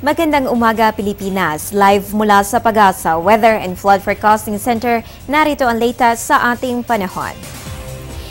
Magandang umaga, Pilipinas. Live mula sa Pag-asa Weather and Flood Forecasting Center, narito ang latest sa ating panahon.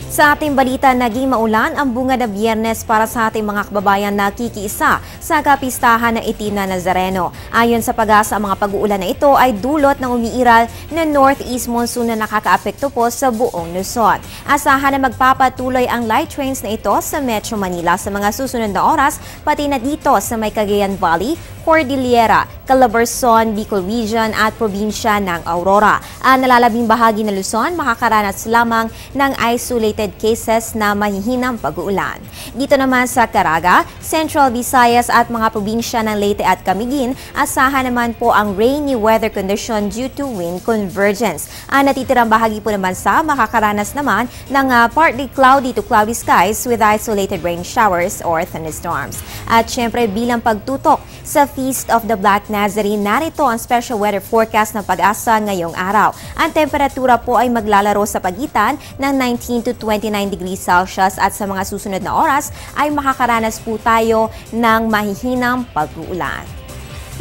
Sa ating balita, naging maulan ang bunga na Biyernes para sa ating mga kababayan na kikiisa sa kapistahan ng Itim na Nazareno. Ayon sa Pag-asa, ang mga pag-uulan na ito ay dulot ng umiiral na northeast monsoon na nakakaapekto po sa buong Luzon. Asahan na magpapatuloy ang light rains na ito sa Metro Manila sa mga susunod na oras, pati na dito sa may Cagayan Valley, Cordillera, Calabarzon, Bicol Region at probinsya ng Aurora. Ang nalalabing bahagi ng Luzon makakaranas lamang ng isolated cases na mahihinang pag-uulan. Dito naman sa Caraga, Central Visayas at mga probinsya ng Leyte at Camiguin, asahan naman po ang rainy weather condition due to wind convergence. Ang natitirang bahagi po naman sa makakaranas naman ng partly cloudy to cloudy skies with isolated rain showers or thunderstorms. At syempre bilang pagtutok sa Feast of the Black Nazarene, narito ang special weather forecast ng Pag-asa ngayong araw. Ang temperatura po ay maglalaro sa pagitan ng 19 to 29 degrees Celsius at sa mga susunod na oras ay makakaranas po tayo ng mahihinang pag-uulan.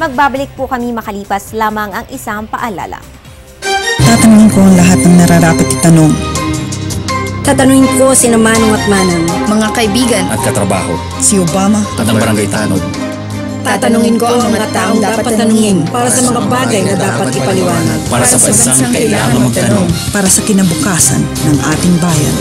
Magbabalik po kami makalipas lamang ang isang paalala. Tatanungin ko ang lahat ng nararapat itanong. Tatanungin ko sina Manong at Manang, mga kaibigan at katrabaho, Si Obama at ang barangay tanod. tatanungin ko ang mga taong dapat tanungin para sa mga bagay na dapat ipaliwanag. Para sa bansang kailangan magtanong. para sa kinabukasan ng ating bayan.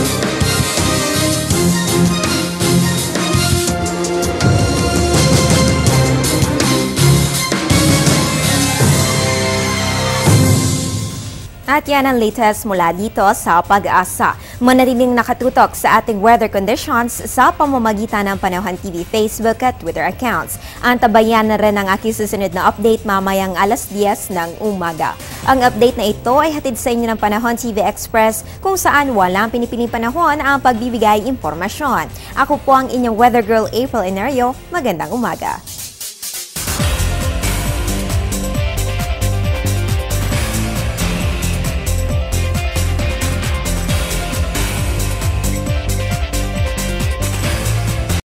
At yan ang latest mula dito sa Pag-asa. Manatiling nakatutok sa ating weather conditions sa pamamagitan ng Panahon TV Facebook at Twitter accounts. Antabayan na rin ang aking susunod na update mamayang alas 10 ng umaga. Ang update na ito ay hatid sa inyo ng Panahon TV Express kung saan walang pinipiling panahon ang pagbibigay impormasyon. Ako po ang inyong weather girl April Enerio. Magandang umaga.